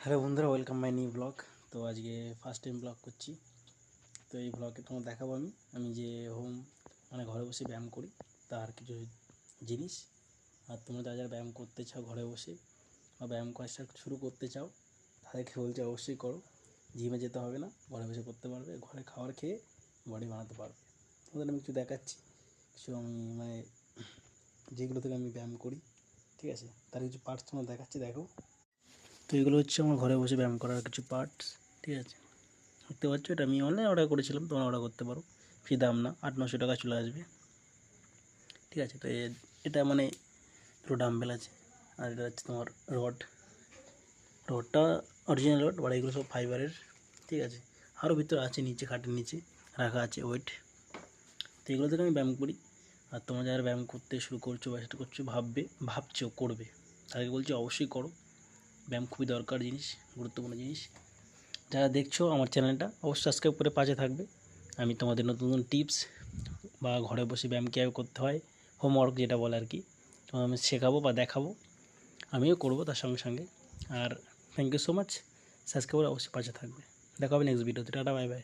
Hello বন্ধুরা, welcome my new blog. তো আজকে ফার্স্ট টাইম ব্লগ করছি। তো এই ব্লগে তোমার দেখাবো আমি যে ঘরে বসে ব্যায়াম করি তার কিছু জিনিস। আর তোমরা যারা যারা ব্যায়াম করতে চাও ঘরে বসে বা ব্যায়াম করা শুরু করতে চাও তাদেরকে বলছি অবশ্যই করো। জিমে যেতে হবে না, ঘরে বসে করতে পারবে, ঘরে খাবার খেয়ে বডি বানাতে পারবে। তোমাদের আমি কিছু দেখাচ্ছি, কিছু আমি যেগুলো থেকে আমি ব্যায়াম করি, ঠিক আছে, তার কিছু পার্টস তোমার দেখাচ্ছি, দেখো। তো এগুলো হচ্ছে আমার ঘরে বসে ব্যায়াম করার কিছু পার্টস, ঠিক আছে। দেখতে পাচ্ছ, এটা আমি অনলাইনে অর্ডার করেছিলাম, তোমরা অর্ডার করতে পারো, ফ্রি দাম না, 800-900 টাকা চলে আসবে, ঠিক আছে। তো এটা দুটো ডাম্বেল আছে, আর এটা হচ্ছে তোমার রডটা অরিজিনাল রড, আর এগুলো সব ফাইবারের, ঠিক আছে। আরও ভিতরে আছে, নিচে খাটের নিচে রাখা আছে ওয়েট। তো এগুলো থেকে আমি ব্যায়াম করি। আর তোমরা যারা ব্যায়াম করতে শুরু করছো বা সেটা করছো ভাবছো করবে, তাদেরকে বলছি অবশ্যই করো। ব্যায়াম খুবই দরকার জিনিস, গুরুত্বপূর্ণ জিনিস। যারা দেখছো আমার চ্যানেলটা অবশ্যই সাবস্ক্রাইব করে পাশে থাকবে। আমি তোমাদের নতুন নতুন টিপস বা ঘরে বসে ব্যায়াম কীভাবে করতে হয়, হোমওয়ার্ক যেটা বলে আর কি, তো আমি শেখাবো বা দেখাবো, আমিও করবো তার সঙ্গে সঙ্গে। আর thank you so much, subscribe করে অবশ্যই পাশে থাকবে। দেখা হবে নেক্সট ভিডিওতে। Tata, bye by.